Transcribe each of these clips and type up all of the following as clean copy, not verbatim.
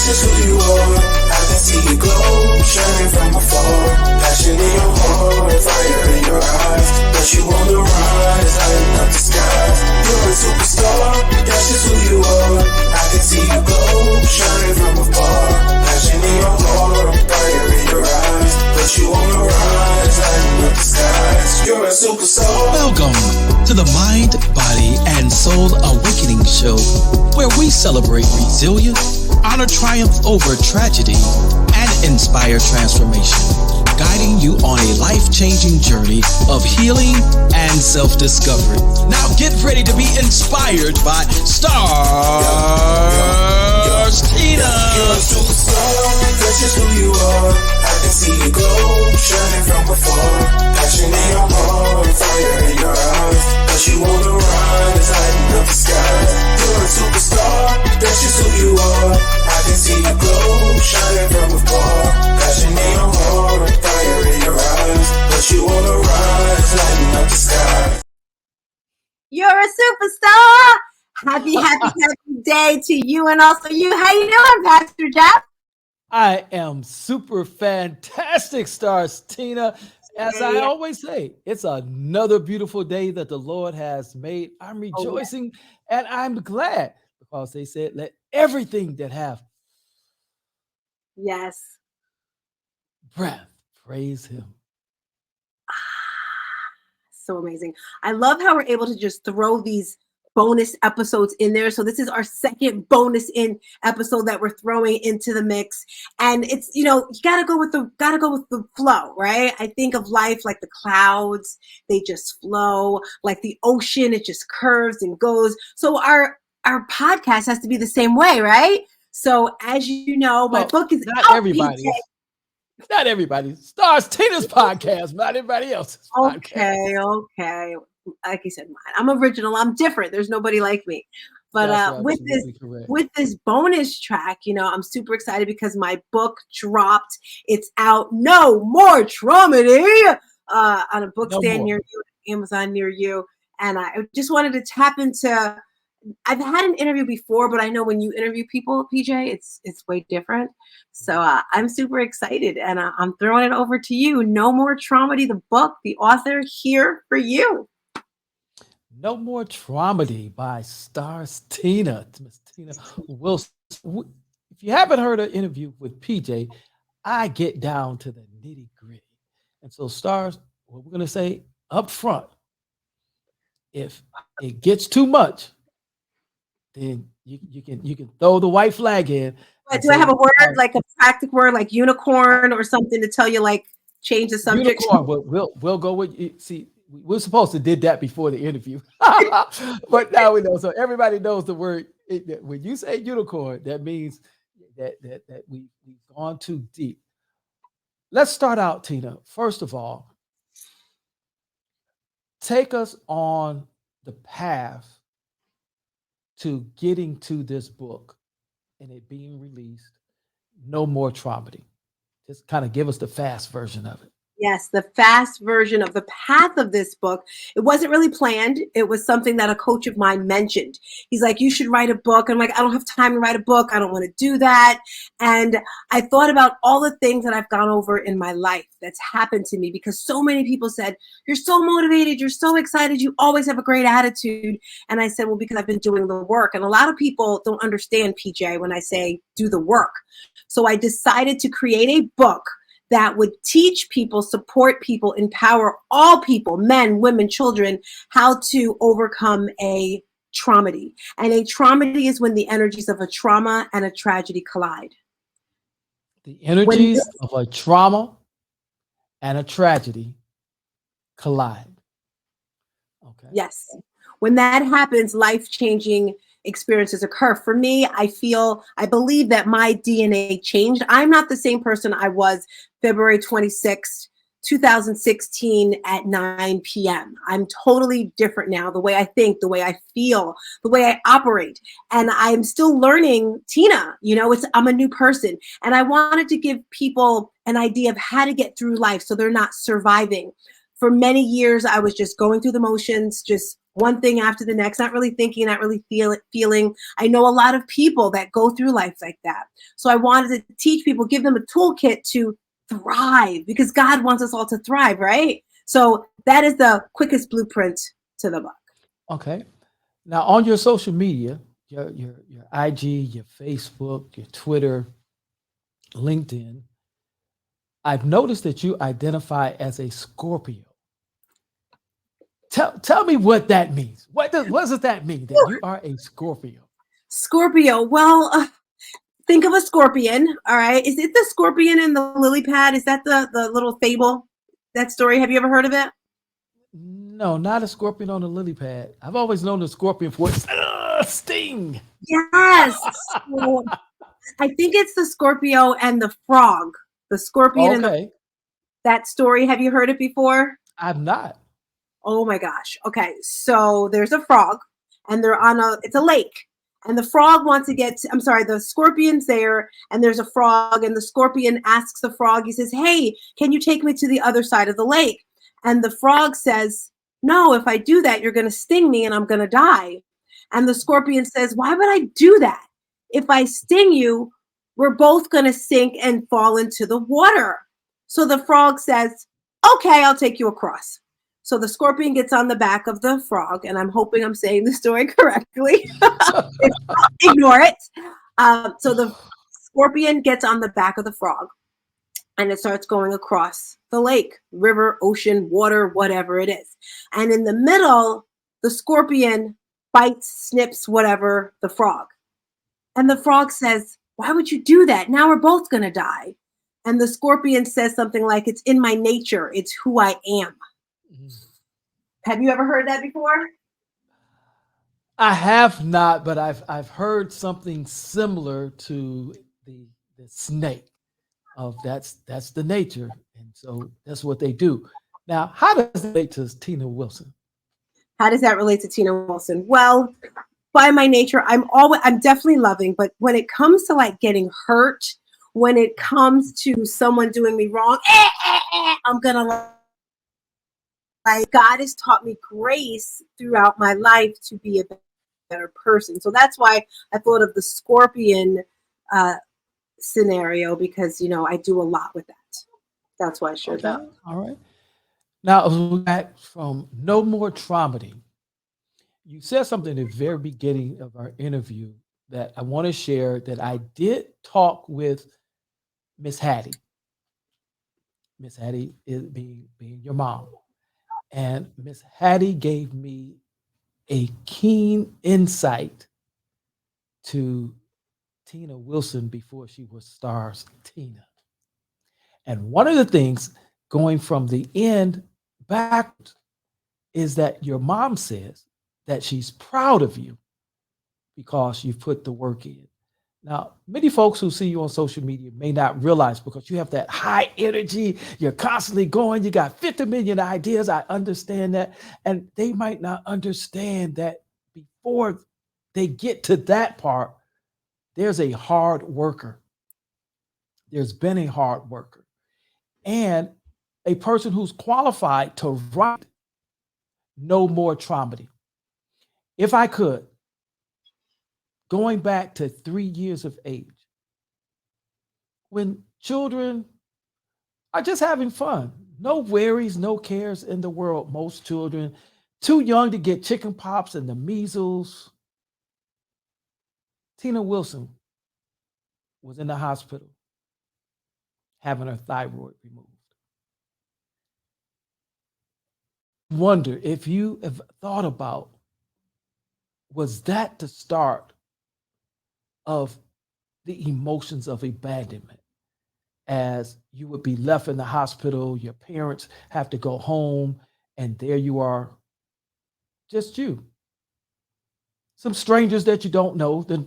that's just who you are. I can see you glow, shining from afar. Passion in your heart, fire in your eyes. But you on the rise, lighting up the skies. You're a superstar, that's just who you are. I can see you glow, shining from afar. Passion in your heart, fire in your eyes. But you on the rise, lighting up the skies. You're a superstar. Welcome to the Mind, Body, and Soul Awakening Show, where we celebrate resilience, honor triumph over tragedy, and inspire transformation, guiding you on a life-changing journey of healing and self-discovery. Now get ready to be inspired by Stars Tina. You're a superstar, that's just who you are. I can see you glow, shining from afar. Passion in your heart, fire in your eyes. But you on the rise, lighting up the skies. You're a superstar, that's just who you are. I can see you glow, shining from afar. Passion in your heart, fire in your eyes. But you on the rise, lighting up the skies. You're a superstar. Happy day to you and also you. How you doing, Pastor Jeff? I am super fantastic, Stars Tina. As I always say, it's another beautiful day that the Lord has made. I'm rejoicing and I'm glad because they said, let everything that have breath praise him. So amazing. I love how we're able to just throw these bonus episodes in there. So this is our second bonus episode that we're throwing into the mix. And it's, you gotta go with the flow, right? I think of life like the clouds, they just flow, like the ocean, it just curves and goes. So our podcast has to be the same way, right? So as you know, my book is not out, everybody. PJ. Not everybody. Stars Tina's podcast, not everybody else's podcast. Okay. Like you said, I'm original. I'm different. There's nobody like me. But with this bonus track, I'm super excited because my book dropped. It's out. No More Traumedy on a bookstand near you, Amazon near you. And I just wanted to tap into. I've had an interview before, but I know when you interview people, PJ, it's way different. So I'm super excited, and I'm throwing it over to you. No More Traumedy, the book, the author, here for you. No More Traumedy by Stars Tina. Miss Tina Wilson. If you haven't heard an interview with PJ, I get down to the nitty gritty. And so, Stars, what we're going to say up front, if it gets too much, then you can throw the white flag in. Do I have a word, like a practical word, like unicorn or something to tell you, like, change the subject? Unicorn, we'll go with you. See, we're supposed to did that before the interview, but now we know. So everybody knows the word. When you say unicorn, that means that we've gone too deep. Let's start out, Tina. First of all, take us on the path to getting to this book and it being released, No More Traumedy. Just kind of give us the fast version of it. Yes, the fast version of the path of this book. It wasn't really planned. It was something that a coach of mine mentioned. He's like, you should write a book. I'm like, I don't have time to write a book. I don't want to do that. And I thought about all the things that I've gone over in my life that's happened to me because so many people said, you're so motivated. You're so excited. You always have a great attitude. And I said, well, because I've been doing the work. And a lot of people don't understand, PJ, when I say do the work. So I decided to create a book that would teach people, support people, empower all people, men, women, children, how to overcome a traumedy. And a traumedy is when the energies of a trauma and a tragedy collide. The energies of a trauma and a tragedy collide. Okay. Yes. When that happens, life-changing experiences occur. For me, I believe that my DNA changed. I'm not the same person I was February 26th, 2016 at 9 p.m. I'm totally different now. The way I think, the way I feel, the way I operate. And I'm still learning, Tina, I'm a new person. And I wanted to give people an idea of how to get through life so they're not surviving. For many years, I was just going through the motions, just one thing after the next, not really thinking, not really feeling. I know a lot of people that go through life like that. So I wanted to teach people, give them a toolkit to thrive, because God wants us all to thrive, right? So that is the quickest blueprint to the book. Okay. Now on your social media, your IG, your Facebook, your Twitter, LinkedIn, I've noticed that you identify as a Scorpio. Tell me what that means. What does that mean that you are a Scorpio? Scorpio. Well, think of a scorpion. All right. Is it the scorpion in the lily pad? Is that the little fable? That story? Have you ever heard of it? No, not a scorpion on a lily pad. I've always known the scorpion for its sting. Yes. So I think it's the Scorpio and the frog. The scorpion and Okay, that story. Have you heard it before? I've not. Oh my gosh. Okay. So there's a frog and they're on it's a lake. And the frog wants to I'm sorry, the scorpion's there and there's a frog and the scorpion asks the frog, he says, "Hey, can you take me to the other side of the lake?" And the frog says, "No, if I do that, you're going to sting me and I'm going to die." And the scorpion says, "Why would I do that? If I sting you, we're both going to sink and fall into the water." So the frog says, "Okay, I'll take you across." So the scorpion gets on the back of the frog, and I'm hoping I'm saying the story correctly. Ignore it. So the scorpion gets on the back of the frog, and it starts going across the lake, river, ocean, water, whatever it is. And in the middle, the scorpion bites, snips, whatever, the frog. And the frog says, "Why would you do that? Now we're both going to die." And the scorpion says something like, "It's in my nature. It's who I am." Have you ever heard that before? I have not, but I've heard something similar to the snake. Of that's the nature, and so that's what they do. Now, how does it relate to Tina Wilson? How does that relate to Tina Wilson? Well, by my nature, I'm definitely loving, but when it comes to like getting hurt, when it comes to someone doing me wrong, I'm gonna like, God has taught me grace throughout my life to be a better person. So that's why I thought of the scorpion uh, scenario, because I do a lot with that. That's why I shared Okay, that. all right. Now, back from No More Traumedy, you said something at the very beginning of our interview that I want to share. That I did talk with Miss Hattie. Miss Hattie is being your mom, and Miss Hattie gave me a keen insight to Tina Wilson before she was Stars Tina. And one of the things going from the end backwards is that your mom says that she's proud of you because you put the work in. Now, many folks who see you on social media may not realize, because you have that high energy, you're constantly going, you got 50 million ideas. I understand that. And they might not understand that before they get to that part, there's a hard worker. There's been a hard worker and a person who's qualified to write No More Traumedy. If I could, going back to 3 years of age, when children are just having fun, no worries, no cares in the world. Most children too young to get chicken pox and the measles. Tina Wilson was in the hospital having her thyroid removed. Wonder if you have thought about, was that the start of the emotions of abandonment, as you would be left in the hospital, your parents have to go home, and there you are, just you. Some strangers that you don't know that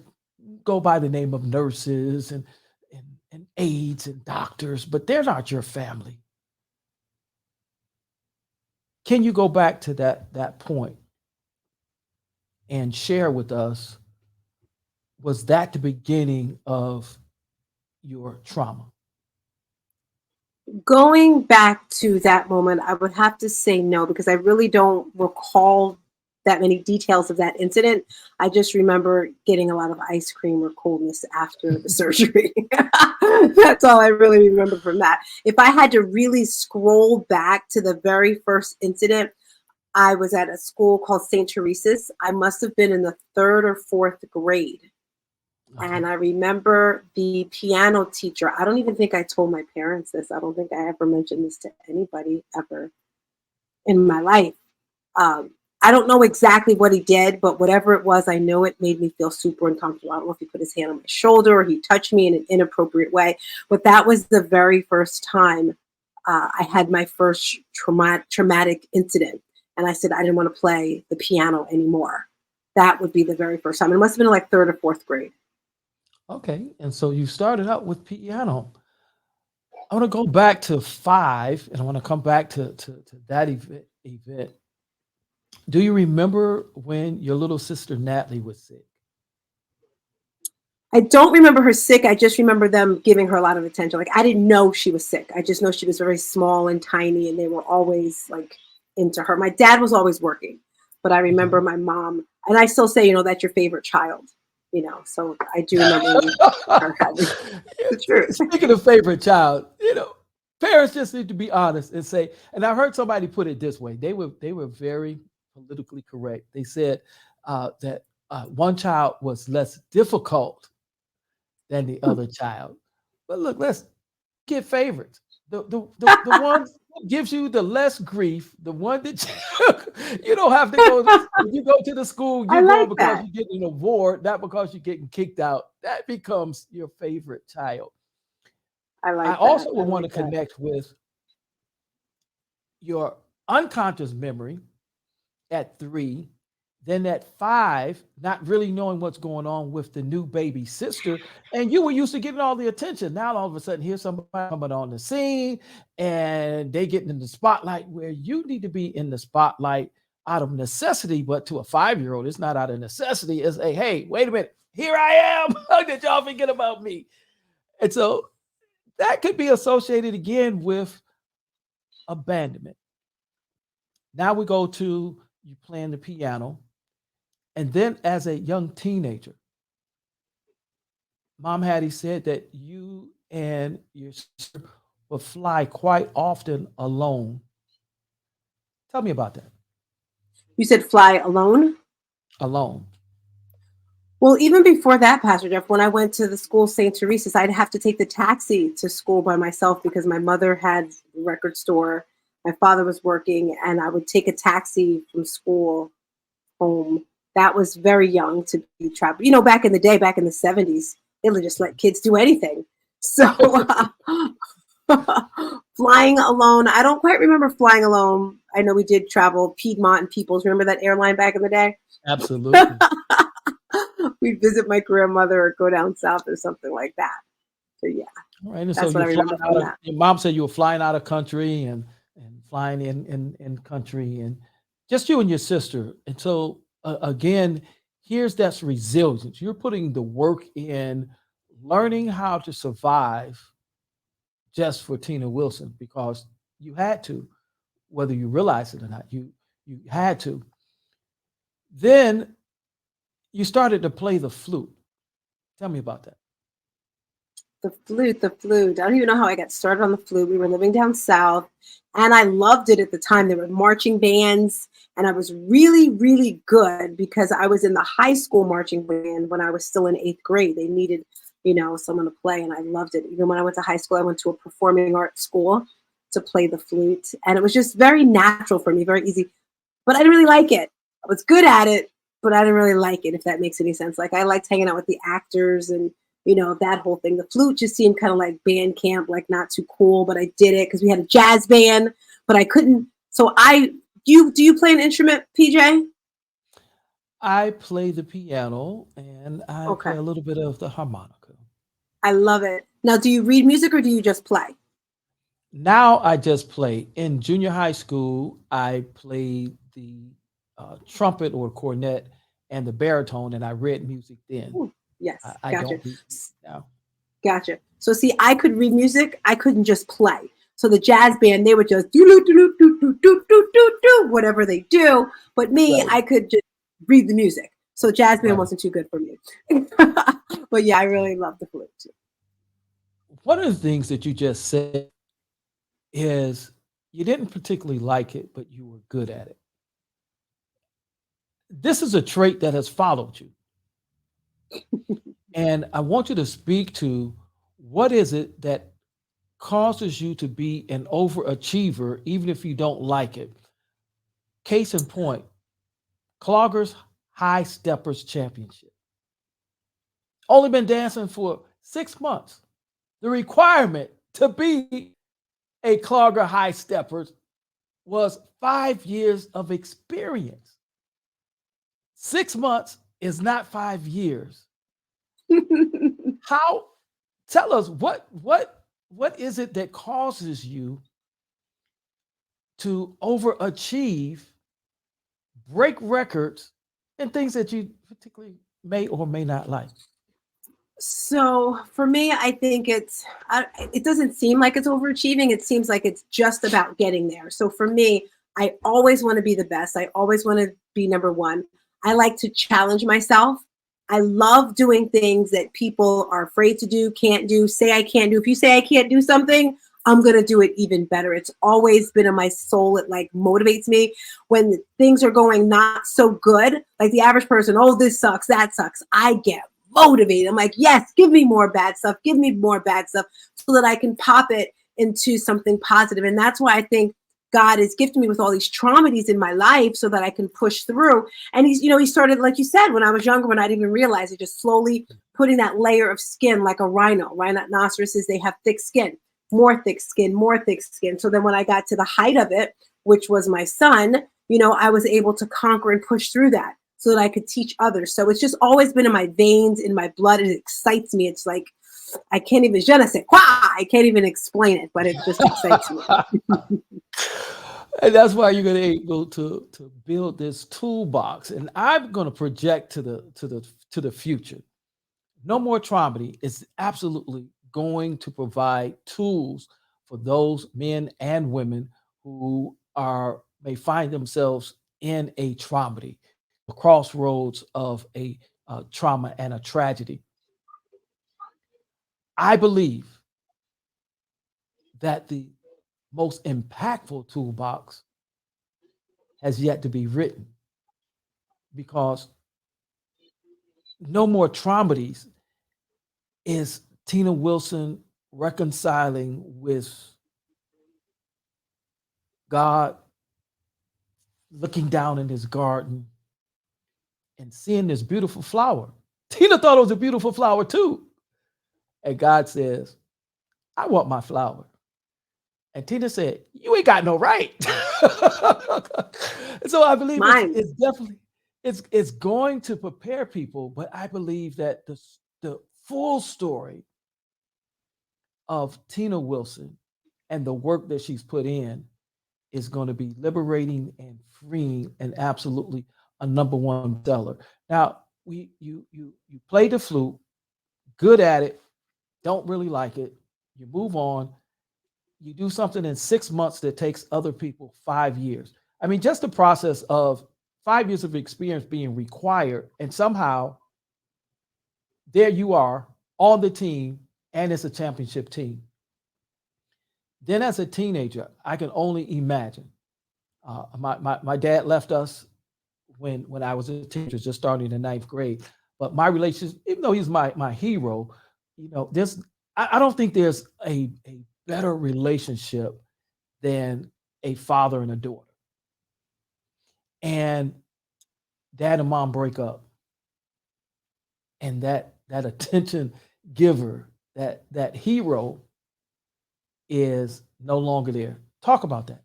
go by the name of nurses and aides and doctors, but they're not your family. Can you go back to that point and share with us, was that the beginning of your trauma? Going back to that moment, I would have to say no, because I really don't recall that many details of that incident. I just remember getting a lot of ice cream or coldness after the surgery. That's all I really remember from that. If I had to really scroll back to the very first incident, I was at a school called St. Teresa's. I must have been in the 3rd or 4th grade. Okay. And I remember the piano teacher. I don't even think I told my parents this. I don't think I ever mentioned this to anybody ever in my life. I don't know exactly what he did, but whatever it was, I know it made me feel super uncomfortable. I don't know if he put his hand on my shoulder or he touched me in an inappropriate way, but that was the very first time I had my first traumatic incident. And I said I didn't want to play the piano anymore. That would be the very first time. It must have been like 3rd or 4th grade. Okay. And so you started out with piano. I want to go back to 5, and I want to come back to that event. Do you remember when your little sister Natalie was sick? I don't remember her sick. I just remember them giving her a lot of attention. Like I didn't know she was sick. I just know she was very small and tiny, and they were always like into her. My dad was always working, but I remember my mom, and I still say, that's your favorite child. So I do remember her having the truth. Speaking of favorite child, parents just need to be honest and say. And I heard somebody put it this way. They were very politically correct. They said that one child was less difficult than the other child. But look, let's get favorites. The one that gives you the less grief, the one that you don't have to go. When you go to the school, you go because you get an award, not because you're getting kicked out. That becomes your favorite child. I also would want to connect with your unconscious memory at 3. Then at 5, not really knowing what's going on with the new baby sister. And you were used to getting all the attention. Now, all of a sudden, here's somebody coming on the scene and they getting in the spotlight where you need to be in the spotlight out of necessity. But to a 5-year-old, it's not out of necessity. It's a, hey, wait a minute. Here I am. How did y'all forget about me? And so that could be associated again with abandonment. Now we go to you playing the piano. And then as a young teenager, Mom Hattie said that you and your sister would fly quite often alone. Tell me about that. You said fly alone? Alone. Well, even before that, Pastor Jeff, when I went to the school St. Teresa's, I'd have to take the taxi to school by myself because my mother had a record store. My father was working, and I would take a taxi from school home. That was very young to be traveling. Back in the day, back in the 70s, they would just let kids do anything. So flying alone, I don't quite remember flying alone. I know we did travel Piedmont and Peoples. Remember that airline back in the day? Absolutely. We'd visit my grandmother or go down south or something like that. So yeah. All right. And that's what I remember from that. Your mom said you were flying out of country and flying in country, and just you and your sister. And so again, here's that resilience. You're putting the work in learning how to survive just for Tina Wilson because you had to, whether you realize it or not, you had to. Then you started to play the flute. Tell me about that. The flute. I don't even know how I got started on the flute. We were living down south, and I loved it at the time. There were marching bands, and I was really, really good because I was in the high school marching band when I was still in 8th grade. They needed, someone to play, and I loved it. Even when I went to high school, I went to a performing arts school to play the flute, and it was just very natural for me, very easy. But I didn't really like it. I was good at it, but I didn't really like it, if that makes any sense. Like I liked hanging out with the actors and that whole thing. The flute just seemed kind of like band camp, like not too cool, but I did it because we had a jazz band, but I couldn't. So do you play an instrument, PJ? I play the piano and I play a little bit of the harmonica. I love it. Now, do you read music or do you just play? Now I just play. In junior high school, I played the trumpet or cornet and the baritone, and I read music then. Ooh. Yes, I gotcha. don't read now. Gotcha. So see, I could read music. I couldn't just play. So the jazz band, they would just do whatever they do. But me, Right. I could just read the music. So jazz band Right. wasn't too good for me. But yeah, I really love the flute too. One of the things that you just said is you didn't particularly like it, but you were good at it. This is a trait that has followed you. And I want you to speak to what is it that causes you to be an overachiever, even if you don't like it. Case in point, Cloggers High Steppers Championship. Only been dancing for 6 months. The requirement to be a Clogger High Steppers was 5 years of experience. 6 months is not 5 years. How? Tell us what is it that causes you to overachieve, break records, and things that you particularly may or may not like? So for me, I think it doesn't seem like it's overachieving. It seems like it's just about getting there. So for me, I always want to be the best. I always want to be number one. I like to challenge myself. I love doing things that people are afraid to do, can't do, say I can't do. If you say I can't do something, I'm going to do it even better. It's always been in my soul. It like motivates me when things are going not so good. Like the average person, oh, this sucks, that sucks. I get motivated. I'm like, yes, give me more bad stuff. Give me more bad stuff so that I can pop it into something positive. And that's why I think God has gifted me with all these traumedies in my life so that I can push through. And he started, like you said, when I was younger, when I didn't even realize it, just slowly putting that layer of skin like a rhino. Rhinoceroses, they have thick skin, more thick skin, more thick skin. So then when I got to the height of it, which was my son, I was able to conquer and push through that so that I could teach others. So it's just always been in my veins, in my blood. It excites me. It's like, I can't even, je ne sais quoi. I can't even explain it, but it just excites me. And that's why you're going to be able to build this toolbox. And I'm going to project to the future. No More Traumedy is absolutely going to provide tools for those men and women who may find themselves in a traumedy, a crossroads of a trauma and a tragedy. I believe that the most impactful toolbox has yet to be written, because No More Traumedies is Tina Wilson reconciling with God, looking down in his garden and seeing this beautiful flower. Tina thought it was a beautiful flower too. And God says, I want my flower. And Tina said, you ain't got no right. So I believe it's definitely, it's going to prepare people, but I believe that the full story of Tina Wilson and the work that she's put in is going to be liberating and freeing and absolutely a number one seller. Now, you play the flute, good at it, don't really like it, you move on, you do something in 6 months that takes other people 5 years. I mean, just the process of 5 years of experience being required, and somehow there you are on the team, and it's a championship team. Then as a teenager, I can only imagine. My dad left us when I was a teenager, just starting in 9th grade. But my relationship, even though he's my hero, I don't think there's a better relationship than a father and a daughter. And dad and mom break up, and that attention giver, that hero, is no longer there. Talk about that.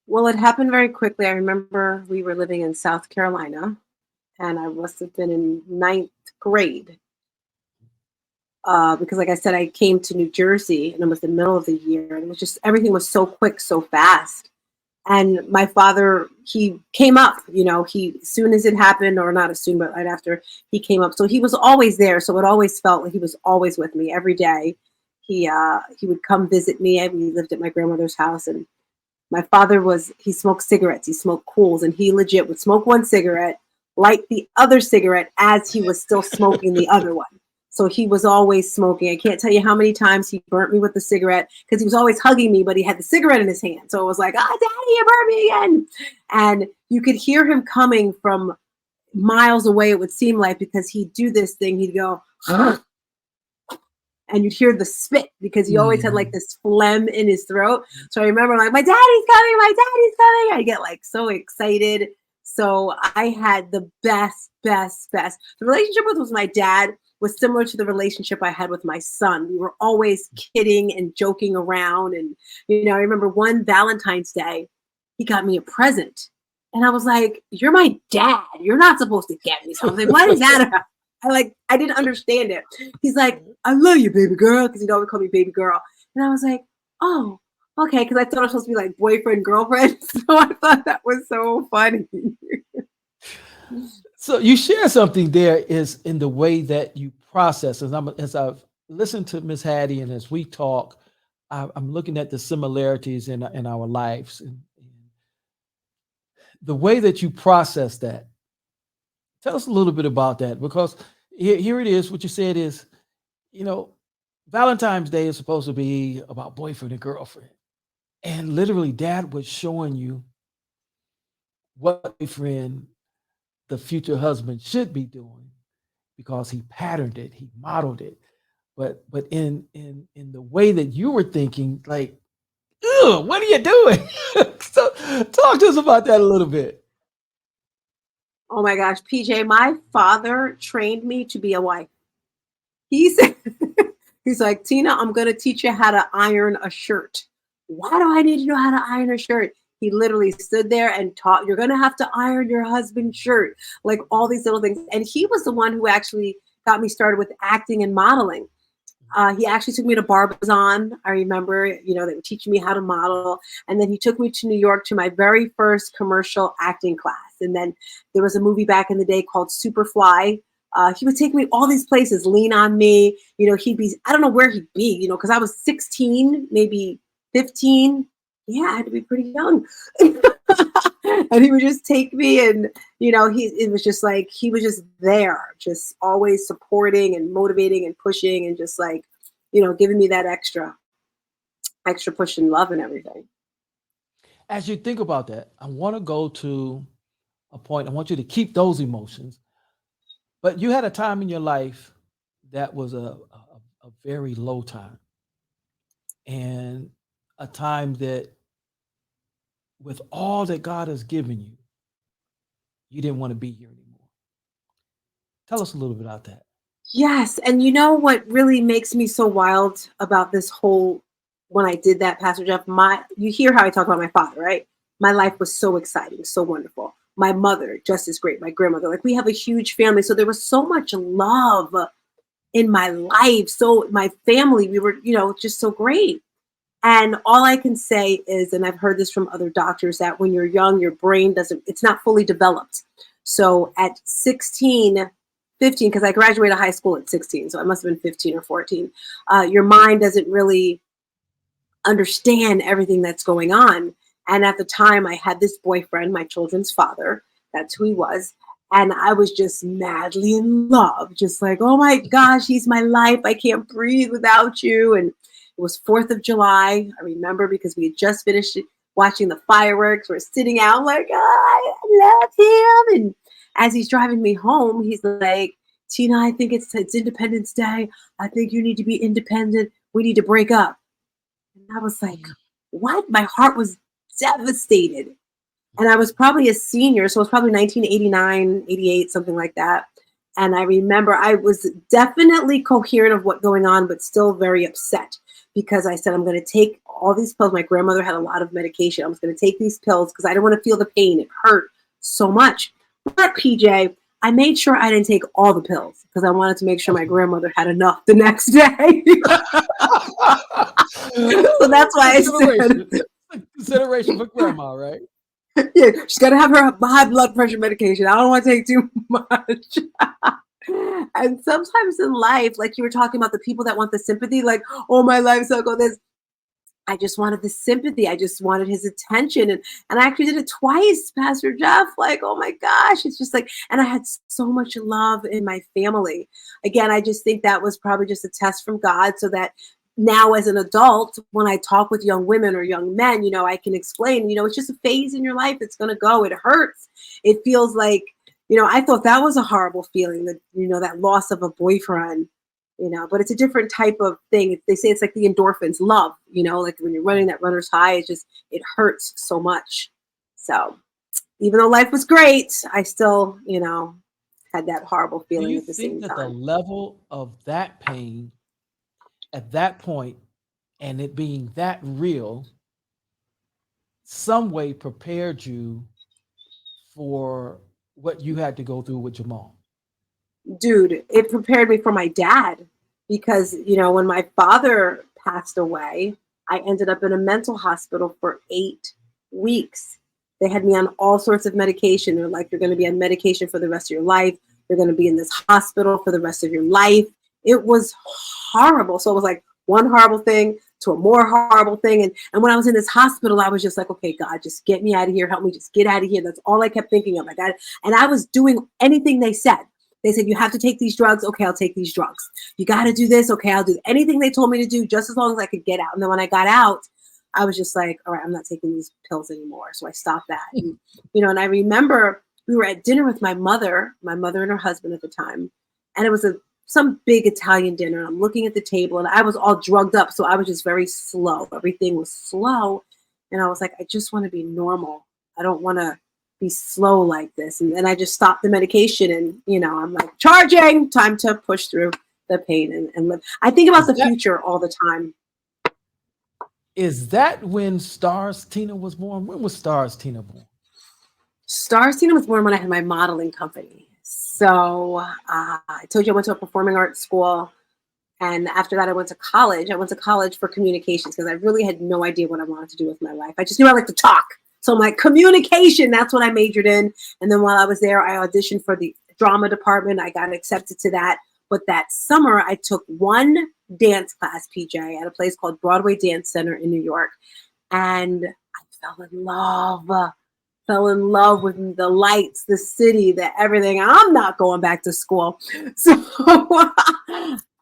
Well, it happened very quickly. I remember we were living in South Carolina, and I must have been in 9th grade. Because like I said, I came to New Jersey, and it was the middle of the year, and it was just, everything was so quick, so fast. And my father, he came up, as soon as it happened, or not as soon, but right after, he came up. So he was always there. So it always felt like he was always with me every day. He would come visit me. We lived at my grandmother's house, and my father he smoked cigarettes. He smoked Cools, and he legit would smoke one cigarette, light the other cigarette as he was still smoking the other one. So he was always smoking. I can't tell you how many times he burnt me with the cigarette because he was always hugging me, but he had the cigarette in his hand. So it was like, "Ah, Daddy, you burnt me again." And you could hear him coming from miles away, it would seem like, because he'd do this thing. He'd go, and you'd hear the spit because he always had like this phlegm in his throat. So I remember like, my daddy's coming, my daddy's coming. I get like so excited. So I had the best. The relationship with my dad was similar to the relationship I had with my son. We were always kidding and joking around. And, I remember one Valentine's Day, he got me a present. And I was like, "You're my dad. You're not supposed to get me something. What is that about?" I didn't understand it. He's like, "I love you, baby girl," because he'd always call me baby girl. And I was like, "Oh, okay," because I thought I was supposed to be like boyfriend, girlfriend. So I thought that was so funny. So you share something there is in the way that you process. As I've listened to Miss Hattie and as we talk, I'm looking at the similarities in our lives and the way that you process that. Tell us a little bit about that, because here it is. What you said is, Valentine's Day is supposed to be about boyfriend and girlfriend. And literally dad was showing you what boyfriend, the future husband, should be doing because he patterned it, he modeled it. But in the way that you were thinking, like, "Ew, what are you doing?" So talk to us about that a little bit. Oh my gosh, PJ, my father trained me to be a wife. He said, he's like, "Tina, I'm going to teach you how to iron a shirt." Why do I need to know how to iron a shirt? He literally stood there and taught, "You're going to have to iron your husband's shirt," like all these little things. And he was the one who actually got me started with acting and modeling. He actually took me to Barbizon. I remember, they were teaching me how to model. And then he took me to New York to my very first commercial acting class. And then there was a movie back in the day called Superfly. He would take me all these places, Lean on Me. He'd be, I don't know where he'd be, because I was 16, maybe 15. Yeah, I had to be pretty young. And he would just take me and, it was just like, he was just there, just always supporting and motivating and pushing and just like, giving me that extra push and love and everything. As you think about that, I want to go to a point. I want you to keep those emotions. But you had a time in your life that was a very low time, and a time that with all that God has given you, you didn't want to be here anymore. Tell us a little bit about that. Yes. And you know what really makes me so wild about this whole, when I did that, Pastor Jeff, you hear how I talk about my father, right? My life was so exciting, so wonderful. My mother, just as great. My grandmother, like we have a huge family. So there was so much love in my life. So my family, we were, just so great. And all I can say is, and I've heard this from other doctors, that when you're young, your brain it's not fully developed. So at 16, 15, because I graduated high school at 16, so I must have been 15 or 14, your mind doesn't really understand everything that's going on. And at the time, I had this boyfriend, my children's father. That's who he was. And I was just madly in love, just like, "Oh my gosh, he's my life. I can't breathe without you." And it was 4th of July. I remember because we had just finished watching the fireworks. We're sitting out like, "Oh, I love him." And as he's driving me home, he's like, "Tina, I think it's Independence Day. I think you need to be independent. We need to break up." And I was like, what? My heart was devastated. And I was probably a senior, so it was probably 1989, 88, something like that. And I remember I was definitely coherent of what's going on, but still very upset because I said, "I'm going to take all these pills." My grandmother had a lot of medication. I was going to take these pills because I didn't want to feel the pain. It hurt so much. But PJ, I made sure I didn't take all the pills because I wanted to make sure my grandmother had enough the next day. So that's why I said, consideration for grandma, right? Yeah, she's got to have her high blood pressure medication. I don't want to take too much. And sometimes in life, like you were talking about the people that want the sympathy, like, oh, my life sucks, all this. I just wanted the sympathy. I just wanted his attention. And I actually did it twice, Pastor Jeff. Like, oh my gosh. It's just like, and I had so much love in my family. Again, I just think that was probably just a test from God so that now as an adult, when I talk with young women or young men, I can explain, it's just a phase in your life. It's going to go. It hurts. It feels like, I thought that was a horrible feeling that, that loss of a boyfriend, but it's a different type of thing. They say it's like the endorphins, love, like when you're running that runner's high, it hurts so much. So even though life was great, I still, had that horrible Do feeling you at the think same that the time. level of that pain at that point and it being that real some way prepared you for what you had to go through with your mom? Dude, it prepared me for my dad because, when my father passed away, I ended up in a mental hospital for 8 weeks. They had me on all sorts of medication. They're like, you're going to be on medication for the rest of your life. You're going to be in this hospital for the rest of your life. It was horrible. So it was like one horrible thing to a more horrible thing. And when I was in this hospital, I was just like, okay, God, just get me out of here. Help me just get out of here. That's all I kept thinking of. And I was doing anything they said. They said, you have to take these drugs. Okay, I'll take these drugs. You got to do this. Okay, I'll do anything they told me to do just as long as I could get out. And then when I got out, I was just like, all right, I'm not taking these pills anymore. So I stopped that. And I remember we were at dinner with my mother and her husband at the time. And it was some big Italian dinner. I'm looking at the table and I was all drugged up. So I was just very slow. Everything was slow. And I was like, I just want to be normal. I don't want to be slow like this. And then I just stopped the medication and, I'm like, charging, time to push through the pain and live. I think about Is the that future all the time. is that when Stars Tina was born? When was Stars Tina born? Star Tina was born when I had my modeling company. So I told you I went to a performing arts school. And after that, I went to college. I went to college for communications because I really had no idea what I wanted to do with my life. I just knew I liked to talk. So I'm like, communication, that's what I majored in. And then while I was there, I auditioned for the drama department. I got accepted to that. But that summer, I took one dance class, PJ, at a place called Broadway Dance Center in New York. And I fell in love with the lights, the city, the everything. I'm not going back to school. So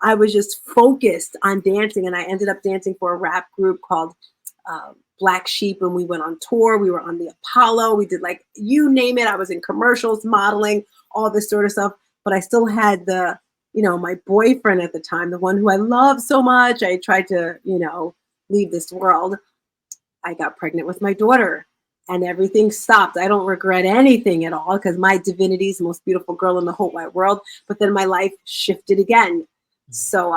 I was just focused on dancing. And I ended up dancing for a rap group called Black Sheep, and we went on tour. We were on the Apollo. We did like, you name it. I was in commercials, modeling, all this sort of stuff. But I still had my boyfriend at the time, the one who I love so much. I tried to, leave this world. I got pregnant with my daughter and everything stopped. I don't regret anything at all because my divinity is the most beautiful girl in the whole wide world. But then my life shifted again. So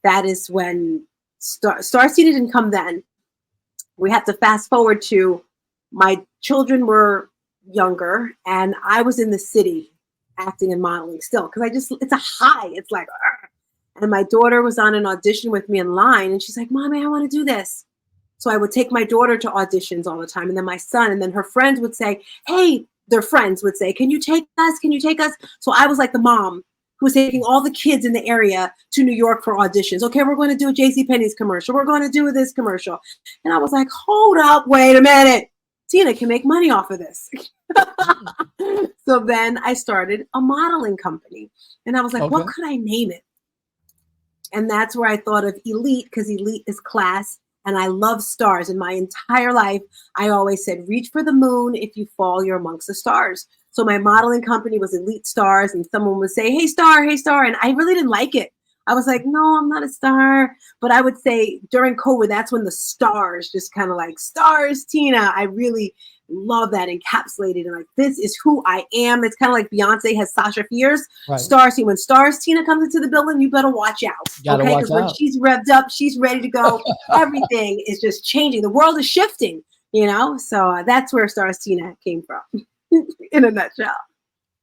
that is when Star City didn't come then. We have to fast forward to my children were younger and I was in the city acting and modeling still because it's a high. It's like, argh. And my daughter was on an audition with me in line and she's like, Mommy, I want to do this. So I would take my daughter to auditions all the time. And then my son, and then her friends would say, hey, their friends would say, can you take us? Can you take us? So I was like the mom who was taking all the kids in the area to New York for auditions. Okay, we're going to do a JCPenney's commercial. We're going to do this commercial. And I was like, hold up, wait a minute. Tina can make money off of this. So then I started a modeling company. And I was like, Okay. what could I name it? And that's where I thought of elite because elite is class. And I love stars. In my entire life, I always said, reach for the moon. If you fall, you're amongst the stars. So my modeling company was Elite Stars. And someone would say, hey, star, hey, star. And I really didn't like it. I was like, no, I'm not a star. But I would say during COVID, that's when the stars just kind of like, stars, Tina. I really love that encapsulated. And like, this is who I am. It's kind of like Beyonce has Sasha Fierce. Right. Stars, when Stars Tina comes into the building, you better watch out. Gotta Okay, watch because when out. she's revved up, she's ready to go. Everything is just changing. The world is shifting, So that's where Stars Tina came from, in a nutshell.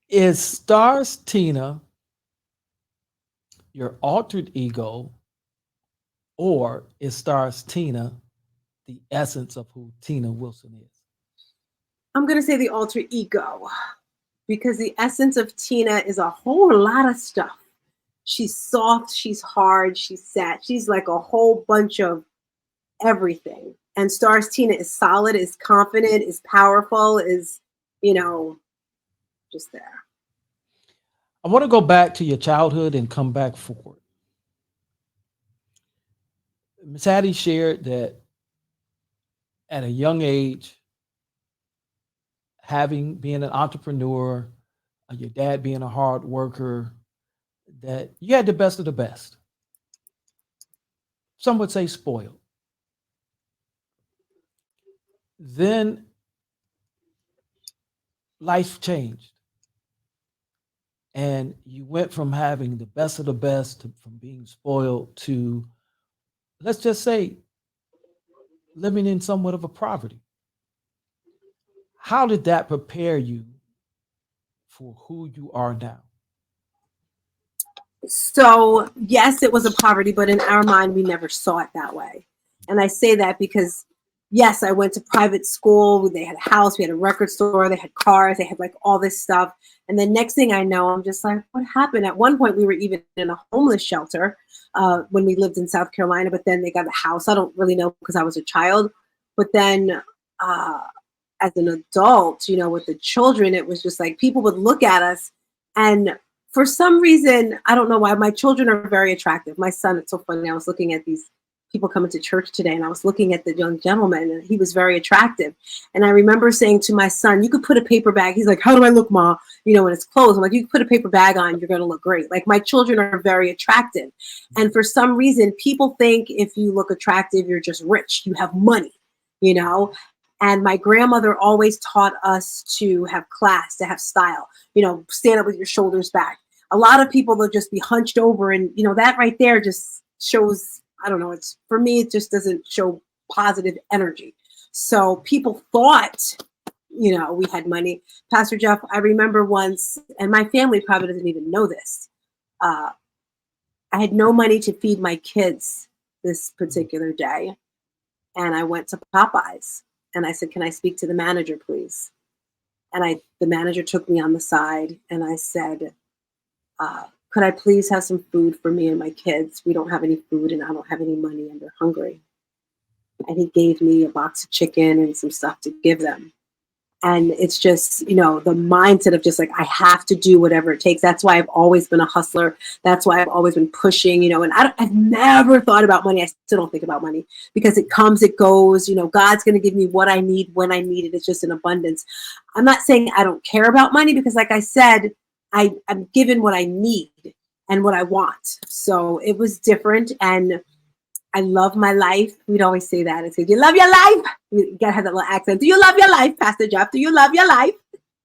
Is Stars Tina your altered ego, or is Stars Tina the essence of who Tina Wilson is? I'm going to say the alter ego because the essence of Tina is a whole lot of stuff. She's soft, she's hard, she's sad. She's like a whole bunch of everything. And Stars Tina is solid, is confident, is powerful, is, you know, just there. I want to go back to your childhood and come back forward. Miss Hattie shared that at a young age, being an entrepreneur, your dad being a hard worker, that you had the best of the best. Some would say spoiled. Then life changed. And you went from having the best of the best from being spoiled to, let's just say, living in somewhat of a poverty. How did that prepare you for who you are now? So, yes, it was a poverty, but in our mind, we never saw it that way. And I say that because, yes, I went to private school. They had a house, we had a record store, they had cars, they had like all this stuff. And the next thing I know, I'm just like, what happened? At one point, we were even in a homeless shelter when we lived in South Carolina, but then they got a house. I don't really know because I was a child. But then as an adult, you know, with the children, it was just like people would look at us, and for some reason, I don't know why, my children are very attractive. My son, it's so funny. I was looking at these people coming to church today, and I was looking at the young gentleman, and he was very attractive. And I remember saying to my son, you could put a paper bag. He's like, how do I look, Ma? You know, when it's closed. I'm like, you can put a paper bag on, you're going to look great. Like, my children are very attractive. And for some reason, people think if you look attractive, you're just rich. You have money, you know? And my grandmother always taught us to have class, to have style, you know, stand up with your shoulders back. A lot of people, they'll just be hunched over, and, you know, that right there just shows, I don't know, it's, for me, it just doesn't show positive energy. So people thought, you know, we had money. Pastor Jeff, I remember once, and my family probably doesn't even know this, I had no money to feed my kids this particular day. And I went to Popeyes. And I said, can I speak to the manager, please? And the manager took me on the side, and I said, could I please have some food for me and my kids? We don't have any food, and I don't have any money, and they're hungry. And he gave me a box of chicken and some stuff to give them. And it's just, you know, the mindset of just like, I have to do whatever it takes. That's why I've always been a hustler. That's why I've always been pushing, you know, and I've never thought about money. I still don't think about money because it comes, it goes, you know, God's going to give me what I need when I need it. It's just an abundance. I'm not saying I don't care about money because, like I said, I'm given what I need and what I want. So it was different. And I love my life. We'd always say that. It's like, you love your life? You gotta have that little accent. Do you love your life, Pastor Jeff? Do you love your life?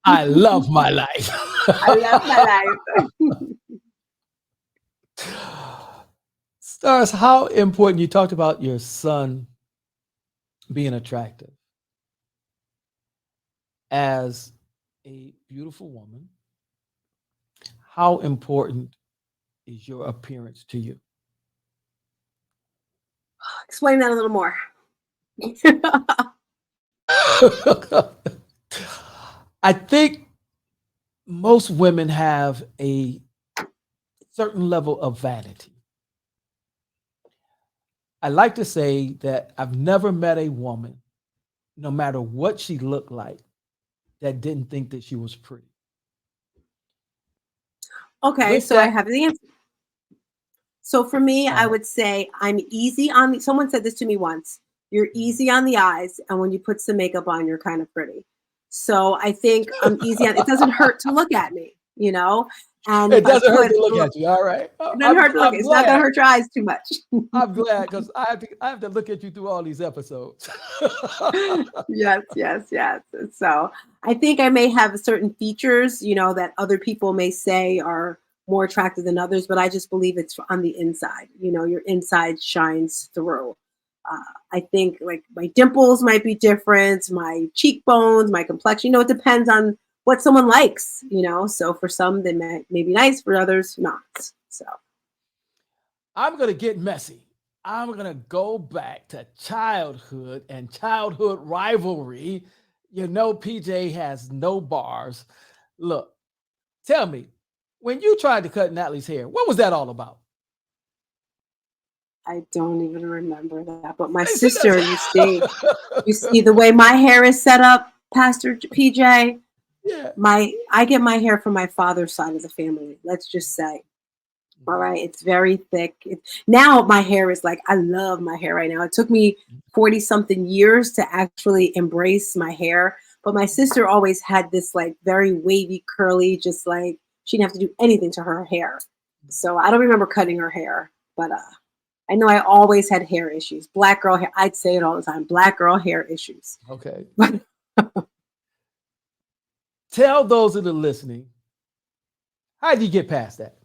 I love my life. I love my life. Stars, how important, you talked about your son being attractive. As a beautiful woman, how important is your appearance to you? Explain that a little more. I think most women have a certain level of vanity. I like to say that I've never met a woman, no matter what she looked like, that didn't think that she was pretty. Okay, so I have the answer. So for me, I would say I'm easy on someone said this to me once. You're easy on the eyes, and when you put some makeup on, you're kind of pretty. So I think I'm easy on, it doesn't hurt to look at me, you know? And it doesn't hurt to look at you, all right? It doesn't hurt to look. It's not gonna hurt your eyes too much. I'm glad, because I have to look at you through all these episodes. Yes. So I think I may have certain features, you know, that other people may say are more attractive than others, but I just believe it's on the inside. You know, your inside shines through. I think like my dimples might be different, my cheekbones, my complexion, you know, it depends on what someone likes, you know. So for some, they may be nice, for others, not. So I'm going to get messy. I'm going to go back to childhood and childhood rivalry. You know, PJ has no bars. Look, tell me, when you tried to cut Natalie's hair, what was that all about? I don't even remember that. But my See, sister, that's- you see the way my hair is set up, Pastor PJ. yeah. I get my hair from my father's side of the family. Let's just say. All right, it's very thick. Now my hair is like, I love my hair right now. It took me 40 something years to actually embrace my hair. But my sister always had this like very wavy, curly, just like she didn't have to do anything to her hair. So I don't remember cutting her hair, but I know I always had hair issues. Black girl hair. I'd say it all the time. Black girl hair issues. Okay. Tell those that are listening, how did you get past that?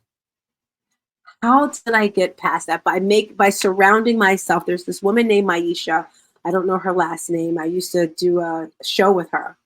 How did I get past that? By surrounding myself. There's this woman named Maisha. I don't know her last name. I used to do a show with her.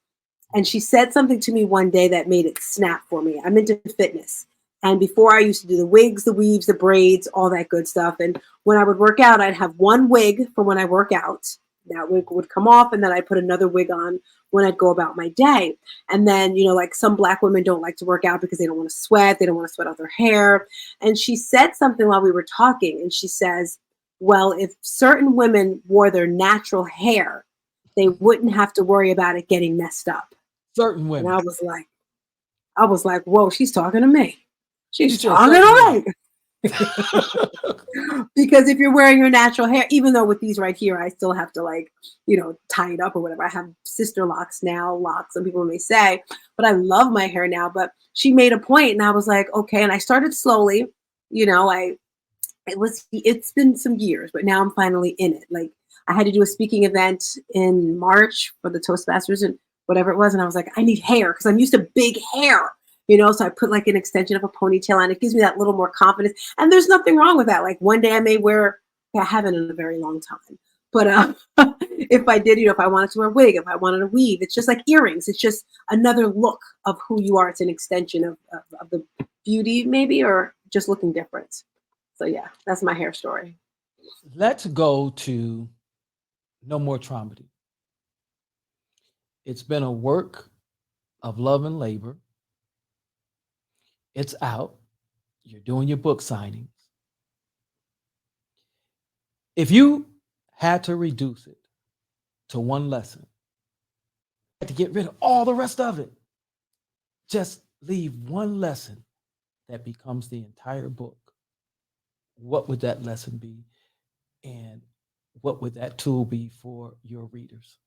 And she said something to me one day that made it snap for me. I'm into fitness. And before I used to do the wigs, the weaves, the braids, all that good stuff. And when I would work out, I'd have one wig for when I work out. That wig would come off, and then I put another wig on when I'd go about my day. And then, like some Black women don't like to work out because they don't want to sweat. They don't want to sweat out their hair. And she said something while we were talking, and she says, well, if certain women wore their natural hair, they wouldn't have to worry about it getting messed up. Certain women. And I was like, whoa, she's talking to me. She's talking to me. Because if you're wearing your natural hair, even though with these right here, I still have to tie it up or whatever. I have sister locks now, locks, some people may say, but I love my hair now. But she made a point and I was like, okay. And I started slowly, it's been some years, but now I'm finally in it. Like I had to do a speaking event in March for the Toastmasters and whatever it was. And I was like, I need hair because I'm used to big hair. So I put like an extension of a ponytail on. It gives me that little more confidence. And there's nothing wrong with that. Like one day I may I haven't in a very long time. But if I did, if I wanted to wear a wig, if I wanted to weave, it's just like earrings. It's just another look of who you are. It's an extension of the beauty maybe, or just looking different. So yeah, that's my hair story. Let's go to No More Traumedy. It's been a work of love and labor. It's out. You're doing your book signings. If you had to reduce it to one lesson, you had to get rid of all the rest of it. Just leave one lesson that becomes the entire book. What would that lesson be? And what would that tool be for your readers?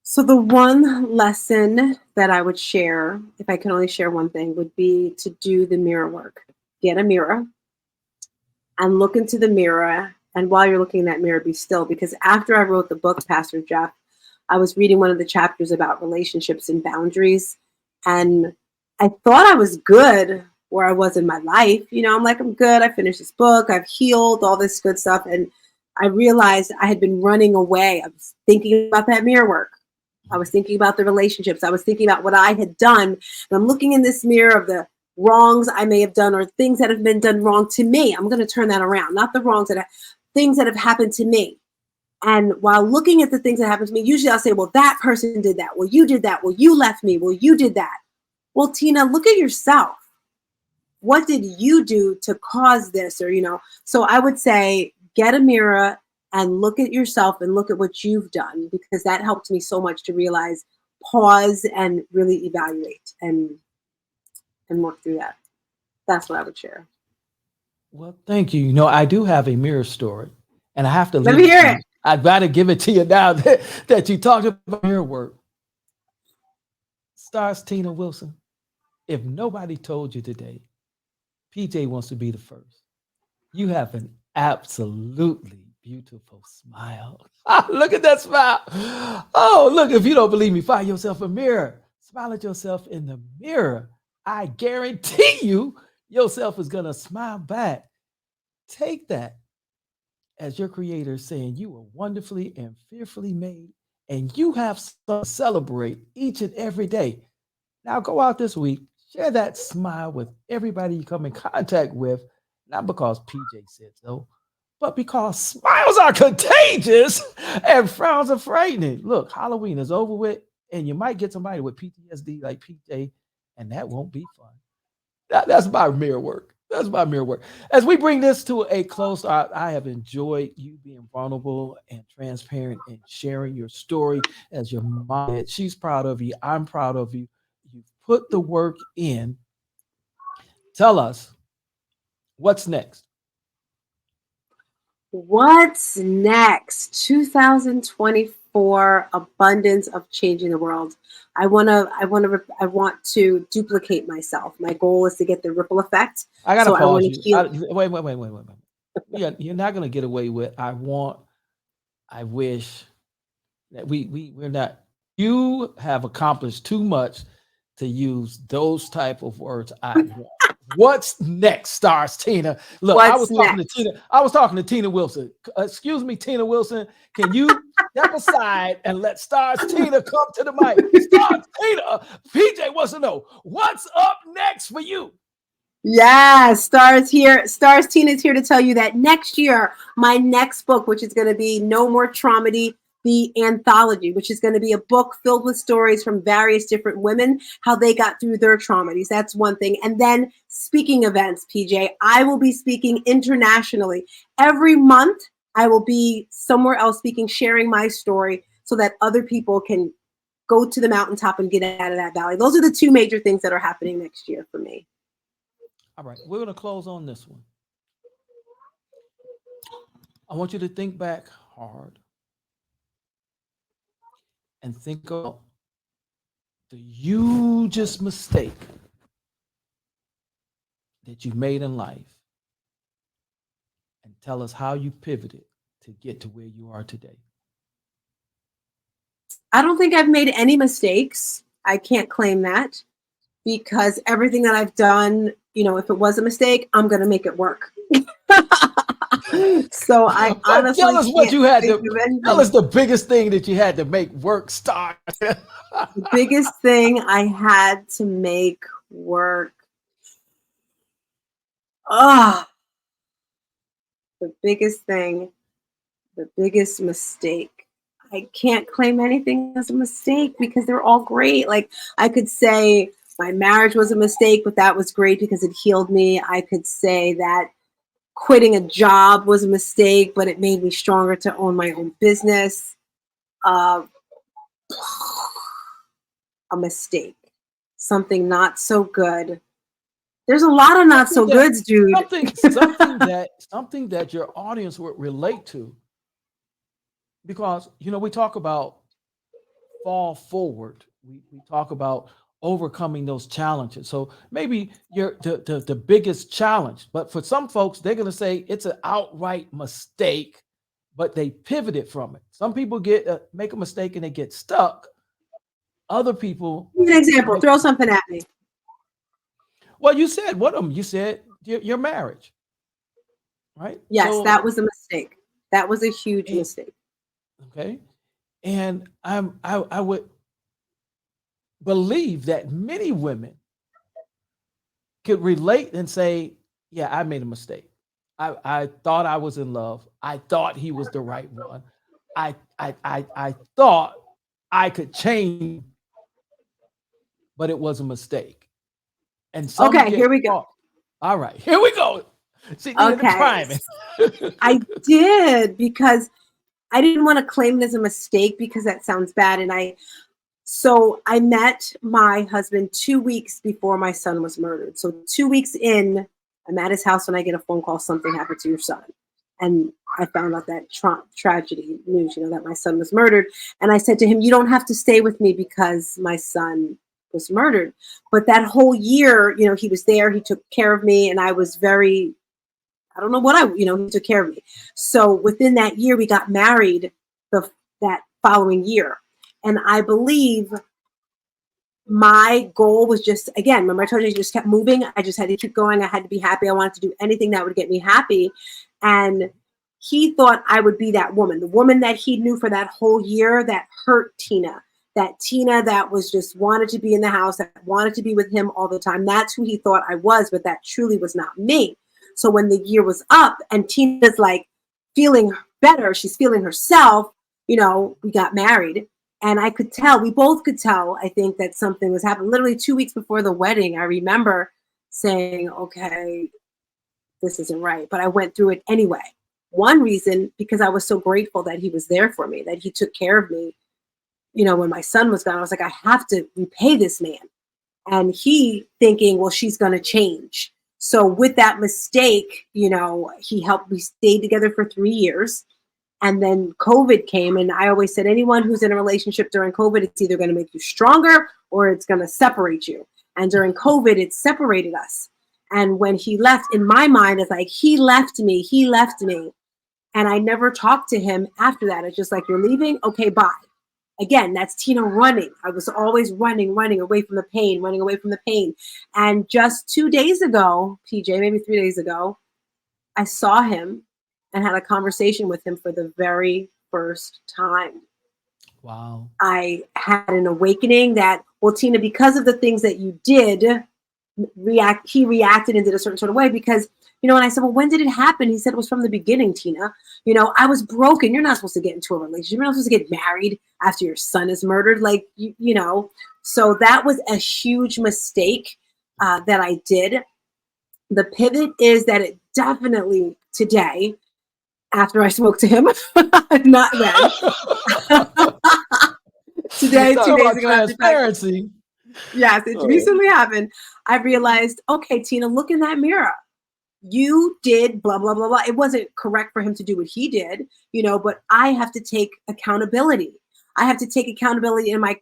So the one lesson that I would share, if I can only share one thing, would be to do the mirror work. Get a mirror and look into the mirror. And while you're looking in that mirror, be still. Because after I wrote the book, Pastor Jeff, I was reading one of the chapters about relationships and boundaries. And I thought I was good where I was in my life. I'm like, I'm good. I finished this book. I've healed, all this good stuff. And I realized I had been running away. I was thinking about that mirror work. I was thinking about the relationships. I was thinking about what I had done. And I'm looking in this mirror of the wrongs I may have done or things that have been done wrong to me. I'm going to turn that around. Not the wrongs, things that have happened to me. And while looking at the things that happened to me, usually I'll say, well, that person did that. Well, you did that. Well, you left me. Well, you did that. Well, Tina, look at yourself. What did you do to cause this? Or, so I would say get a mirror and look at yourself and look at what you've done, because that helped me so much to realize, pause and really evaluate and work through that. That's what I would share. Well, thank you. I do have a mirror story, and I have to let me hear it. I'd rather give it to you now that you talked about mirror work. Stars Tina Wilson, if nobody told you today, PJ wants to be the first. You have an absolutely beautiful smile. Look at that smile. Oh, look, if you don't believe me, find yourself a mirror. Smile at yourself in the mirror. I guarantee you, yourself is going to smile back. Take that as your creator saying you were wonderfully and fearfully made, and you have to celebrate each and every day. Now go out this week, share that smile with everybody you come in contact with, not because PJ said so, but because smiles are contagious and frowns are frightening. Look, Halloween is over with. and you might get somebody with PTSD like PJ, and that won't be fun. That's my mirror work. That's my mirror work. As we bring this to a close, I have enjoyed you being vulnerable and transparent and sharing your story as your mom did. She's proud of you. I'm proud of you. You've put the work in. Tell us what's next. What's next? 2024, abundance of changing the world. I want to duplicate myself. My goal is to get the ripple effect. I gotta So I want pause to you. heal. Wait. Yeah, you're not gonna get away with. I wish that we're not. You have accomplished too much to use those type of words. I want. What's next, stars Tina? Look, I was What's talking to next? Tina. I was talking to Tina Wilson. Excuse me, Tina Wilson. Can you step aside and let stars Tina come to the mic? Stars Tina. PJ wants to know what's up next for you. Yeah, Stars here. Stars Tina's here to tell you that next year, my next book, which is going to be No More Traumedy, the anthology, which is going to be a book filled with stories from various different women, how they got through their traumas. That's one thing. And then speaking events, PJ, I will be speaking internationally. Every month, I will be somewhere else speaking, sharing my story so that other people can go to the mountaintop and get out of that valley. Those are the two major things that are happening next year for me. All right, we're going to close on this one. I want you to think back hard and think about the hugest mistake that you made in life and tell us how you pivoted to get to where you are today. I don't think I've made any mistakes. I can't claim that because everything that I've done, if it was a mistake, I'm going to make it work. So I honestly tell us what you had to tell us the the biggest thing that you had to make work start. biggest thing I had to make work. The biggest thing, the biggest mistake. I can't claim anything as a mistake because they're all great. Like I could say my marriage was a mistake, but that was great because it healed me. I could say that quitting a job was a mistake, but it made me stronger to own my own business. A mistake, something not so good. There's a lot of not so goods, dude. Something that your audience would relate to, because we talk about fall forward. We talk about overcoming those challenges. So maybe you're the biggest challenge, but for some folks, they're going to say it's an outright mistake, but they pivoted from it. Some people make a mistake and they get stuck. Other people. Give me an example. Throw something at me. Well, you said one of them. You said your marriage, right? Yes, so, that was a mistake. That was a huge mistake. Okay, and I would believe that many women could relate and say, yeah, I made a mistake. I thought I was in love. I thought he was the right one. I thought I could change, but it was a mistake. And okay, here we go. All right, here we go. See, okay. I did because I didn't want to claim it as a mistake because that sounds bad. And so I met my husband 2 weeks before my son was murdered. So 2 weeks in, I'm at his house when I get a phone call, something happened to your son. And I found out that tragedy news, that my son was murdered. And I said to him, you don't have to stay with me because my son was murdered. But that whole year, he was there, he took care of me, and I was very, I don't know what he took care of me. So within that year, we got married that following year. And I believe my goal was just, again, remember I told you I just kept moving. I just had to keep going. I had to be happy. I wanted to do anything that would get me happy. And he thought I would be that woman, the woman that he knew for that whole year that hurt Tina. That Tina that was just wanted to be in the house, that wanted to be with him all the time. That's who he thought I was, but that truly was not me. So when the year was up and Tina's like feeling better, she's feeling herself, we got married. And I could tell, we both could tell, I think, that something was happening. Literally 2 weeks before the wedding, I remember saying, okay, this isn't right. But I went through it anyway. One reason, because I was so grateful that he was there for me, that he took care of me. You know, when my son was gone, I was like, I have to repay this man. And he thinking, well, she's going to change. So with that mistake, you know, he helped, we stayed together for 3 years. And then COVID came. And I always said, anyone who's in a relationship during COVID, it's either going to make you stronger or it's going to separate you. And during COVID, it separated us. And when he left, in my mind, it's like, he left me. And I never talked to him after that. It's just like, you're leaving? Okay, bye. Again, that's Tina running. I was always running away from the pain, And just 2 days ago, PJ, maybe 3 days ago, I saw him and had a conversation with him for the very first time. Wow. I had an awakening that, well, Tina, because of the things that you did, he reacted and did a certain sort of way because, you know, and I said, well, when did it happen? He said it was from the beginning, Tina. You know, I was broken. You're not supposed to get into a relationship. You're not supposed to get married after your son is murdered. Like, you know, so that was a huge mistake that I did. The pivot is that it definitely today, after I spoke to him, not then. Today, 2 days ago. Transparency. Yes, it recently happened. I realized, okay, Tina, look in that mirror. You did blah, blah, blah, blah. It wasn't correct for him to do what he did, you know, but I have to take accountability. I have to take accountability in my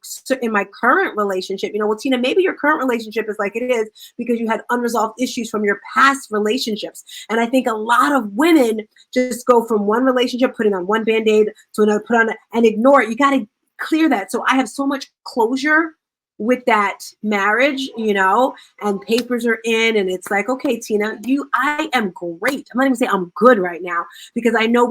current relationship. You know, well, Tina, maybe your current relationship is like it is because you had unresolved issues from your past relationships. And I think a lot of women just go from one relationship, putting on one Band-Aid to another, and ignore it. You got to clear that. So I have so much closure with that marriage, you know, and papers are in and it's like, okay, Tina, I am great. I'm not even saying I'm good right now because I know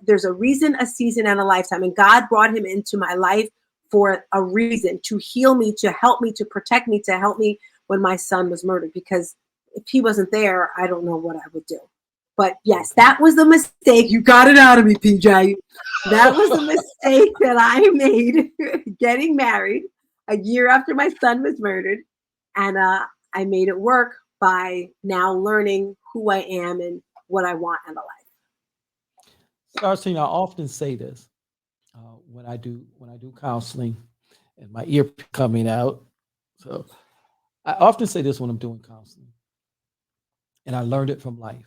there's a reason, a season, and a lifetime. And God brought him into my life for a reason, to heal me, to help me, to protect me, to help me when my son was murdered. Because if he wasn't there, I don't know what I would do. But yes, that was the mistake. You got it out of me, PJ. That was the mistake that I made getting married a year after my son was murdered. And I made it work by now learning who I am and what I want in a life. Starcine, I often say this when I do counseling, and my ear coming out. So I often say this when I'm doing counseling, and I learned it from life.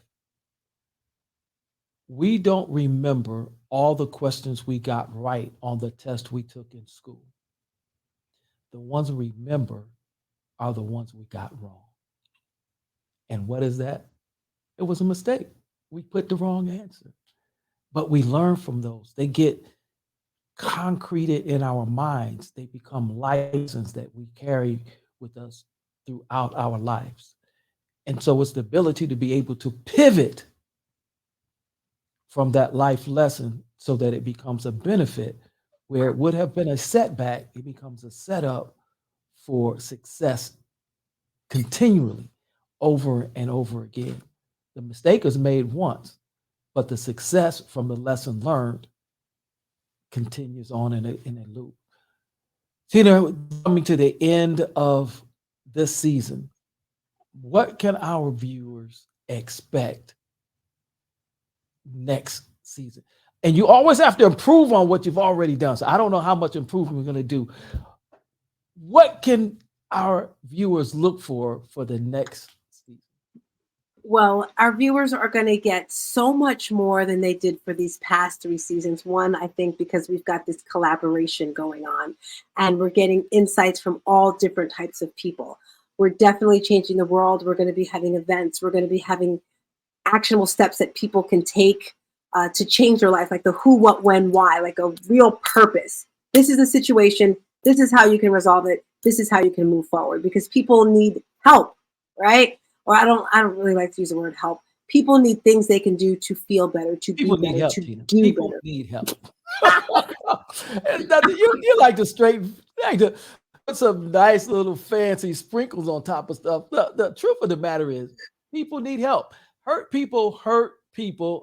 We don't remember all the questions we got right on the test we took in school. The ones we remember are the ones we got wrong. And what is that? It was a mistake. We put the wrong answer. But we learn from those. They get concreted in our minds. They become lessons that we carry with us throughout our lives. And so it's the ability to be able to pivot from that life lesson so that it becomes a benefit where it would have been a setback, it becomes a setup for success continually over and over again. The mistake is made once, but the success from the lesson learned continues on in a loop. Tina, coming to the end of this season, what can our viewers expect next season? And you always have to improve on what you've already done. So I don't know how much improvement we're going to do. What can our viewers look for the next season? Well, our viewers are going to get so much more than they did for these past 3 seasons. One, I think because we've got this collaboration going on and we're getting insights from all different types of people. We're definitely changing the world. We're going to be having events. We're going to be having actionable steps that people can take to change their life, like the who, what, when, why, like a real purpose. This is the situation. This is how you can resolve it. This is how you can move forward, because people need help, right? Or I don't really like to use the word help. People need things they can do to feel better, to people be better, help, to Tina. do people better. Need help. you like to put some nice little fancy sprinkles on top of stuff. The truth of the matter is, people need help. Hurt people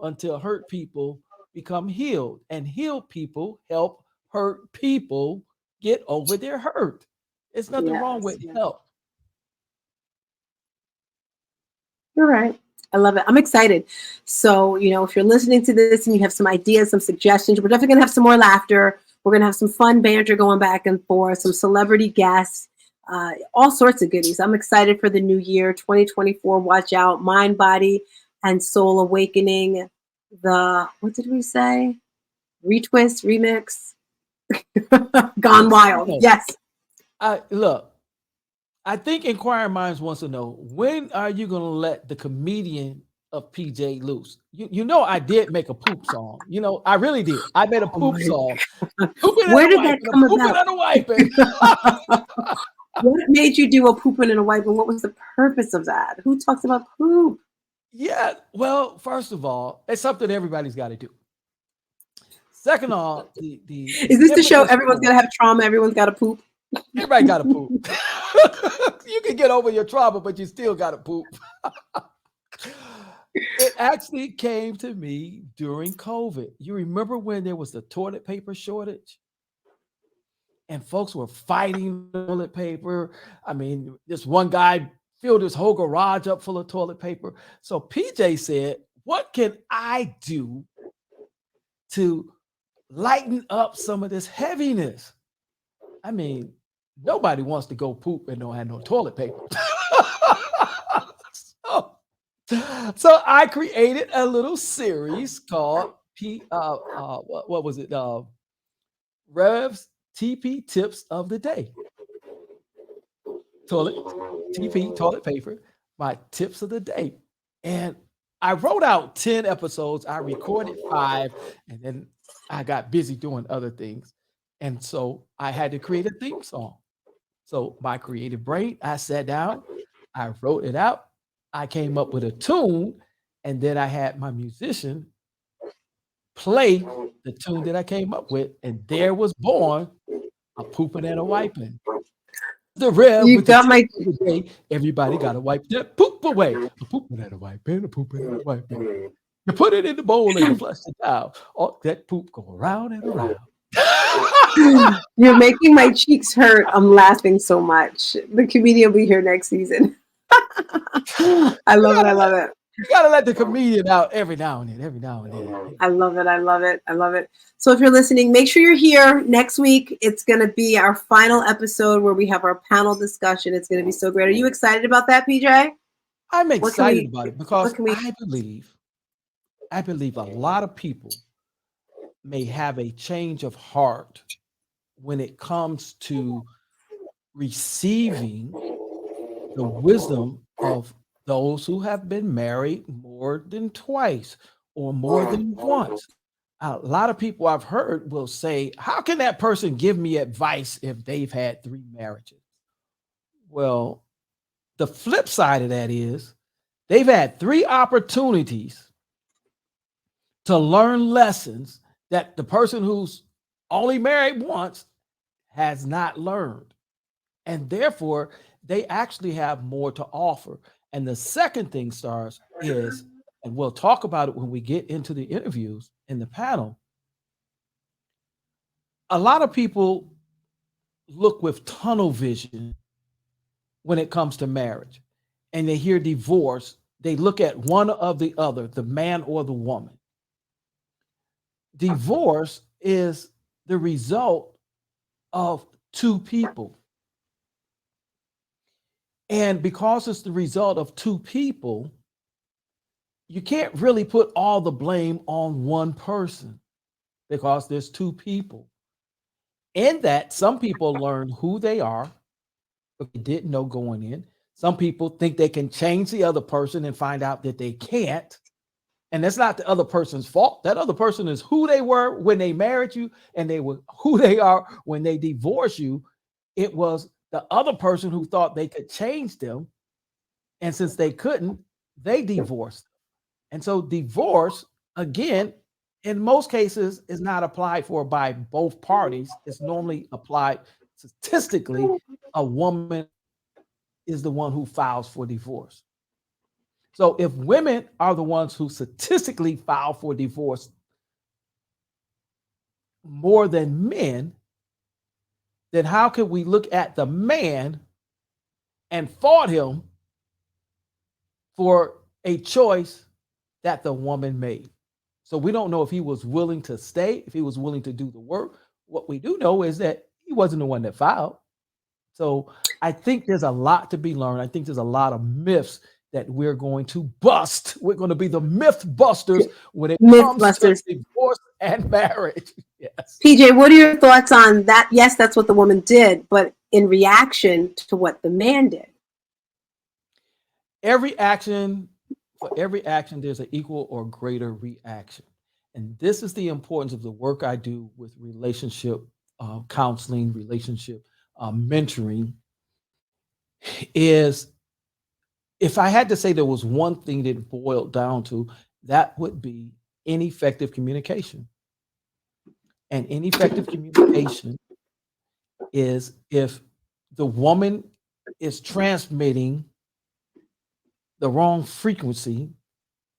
until hurt people become healed, and healed people help hurt people get over their hurt. There's nothing wrong Yes, with yes. help. You're right. I love it. I'm excited. So, if you're listening to this and you have some ideas, some suggestions, we're definitely going to have some more laughter. We're going to have some fun banter going back and forth, some celebrity guests, all sorts of goodies. I'm excited for the new year, 2024. Watch out. Mind, Body, and Soul Awakening. What did we say? Retwist, remix, Gone Yes. Wild. Yes. Look, I think inquiring minds wants to know, when are you going to let the comedian of PJ loose? I did make a poop song. I really did. I made a Oh poop my song. Pooping and Where a did that wiping, a come pooping about? and a wiping. What made you do a pooping and a wipe, and what was the purpose of that? Who talks about poop? Yeah, well, first of all, it's something everybody's got to do. Second of all, the Is this to show impetus everyone's for got to have trauma? Everyone's got to poop. everybody got to poop. You can get over your trauma, but you still got to poop. It actually came to me during COVID. You remember when there was the toilet paper shortage and folks were fighting toilet paper? I mean, this one guy filled his whole garage up full of toilet paper. So PJ said, what can I do to lighten up some of this heaviness? I mean, nobody wants to go poop and don't have no toilet paper. so, so I created a little series called what was it? Rev's TP Tips of the Day. Toilet TP toilet paper. My tips of the day, and I wrote out 10 episodes. I recorded 5, and then I got busy doing other things, and so I had to create a theme song. So my creative brain, I sat down, I wrote it out, I came up with a tune, and then I had my musician play the tune that I came up with, and there was born a pooping and a wiping. The rev You with the got tip my. of the day. Everybody got to wipe that poop away. A pooping and a wiping, a pooping and a wiping. You put it in the bowl and you flush it down. All that poop go around and around. You're making my cheeks hurt. I'm laughing so much. The comedian will be here next season. I love it. I love it. You gotta let the comedian out every now and then, every now and then. I love it. I love it. I love it. So if you're listening, make sure you're here next week. It's going to be our final episode where we have our panel discussion. It's going to be so great. Are you excited about that, PJ? I'm What can excited we? about it What because can we? I believe a lot of people may have a change of heart when it comes to receiving the wisdom of those who have been married more than twice or more than once. A lot of people I've heard will say, how can that person give me advice if they've had 3 marriages? Well, the flip side of that is they've had 3 opportunities to learn lessons that the person who's only married once has not learned. And therefore, they actually have more to offer. And the second thing, Stars, is, and we'll talk about it when we get into the interviews in the panel, a lot of people look with tunnel vision when it comes to marriage. And they hear divorce, they look at one of the other, the man or the woman. Divorce is the result of 2 people. And because it's the result of 2 people, you can't really put all the blame on one person because there's 2 people. In that, some people learn who they are, but they didn't know going in. Some people think they can change the other person and find out that they can't. And that's not the other person's fault. That other person is who they were when they married you, and they were who they are when they divorce you. It was the other person who thought they could change them. And since they couldn't, they divorced. And so divorce, again, in most cases, is not applied for by both parties. It's normally applied statistically. A woman is the one who files for divorce. So if women are the ones who statistically file for divorce more than men, then how can we look at the man and fault him for a choice that the woman made? So we don't know if he was willing to stay, if he was willing to do the work. What we do know is that he wasn't the one that filed. So I think there's a lot to be learned. I think there's a lot of myths that we're going to bust. We're going to be the myth busters when it comes to Mythbusters. divorce and marriage. Yes. PJ, what are your thoughts on that? Yes, that's what the woman did, but in reaction to what the man did. For every action, there's an equal or greater reaction. And this is the importance of the work I do with relationship counseling, relationship mentoring, is if I had to say there was one thing that it boiled down to, that would be ineffective communication. And ineffective communication is if the woman is transmitting the wrong frequency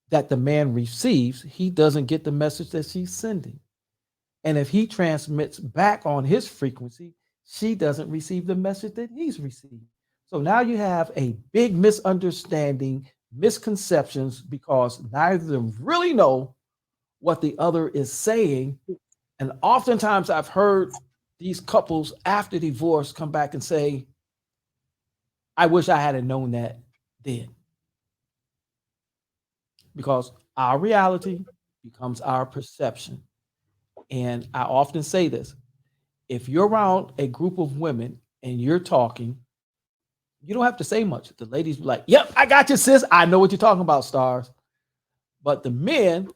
that the man receives, he doesn't get the message that she's sending. And if he transmits back on his frequency, she doesn't receive the message that he's received. So now you have a big misunderstanding, misconceptions, because neither of them really know what the other is saying. And oftentimes I've heard these couples after divorce come back and say, I wish I had known that then. Because our reality becomes our perception. And I often say this, if you're around a group of women and you're talking, you don't have to say much. The ladies be like, yep, I got you, sis. I know what you're talking about, stars. But the men,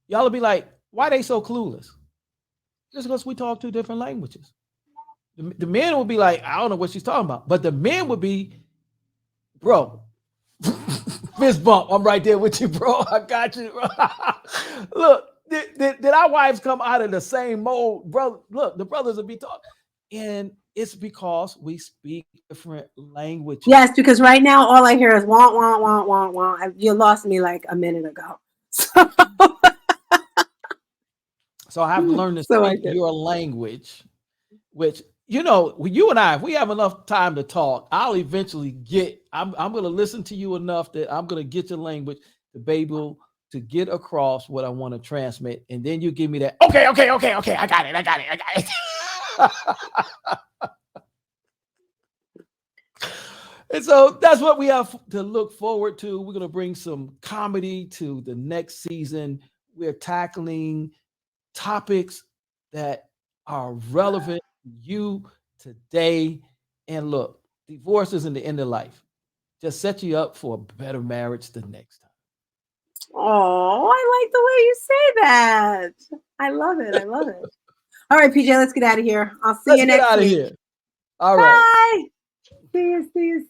y'all will be like, why they so clueless? Just because we talk two different languages. The men will be like, I don't know what she's talking about. But the men would be, bro, fist bump. I'm right there with you, bro. I got you. Look, did our wives come out of the same mold? Bro, look, the brothers will be talking. And it's because we speak different languages. Yes, because right now all I hear is wah, wah, wah, wah, wah. You lost me like a minute ago. So I have to learn to So I speak did. your language, which, you know, you and I, if we have enough time to talk, I'll eventually I'm going to listen to you enough that I'm going to get your language to be able to get across what I want to transmit. And then you give me that, okay. I got it. And so that's what we have to look forward to. We're going to bring some comedy to the next season. We're tackling topics that are relevant to you today. And look, divorce isn't the end of life. Just set you up for a better marriage the next time. Oh, I like the way you say that. I love it. All right, PJ, let's get out of here. I'll see you next week. Here. All right. Bye. See you.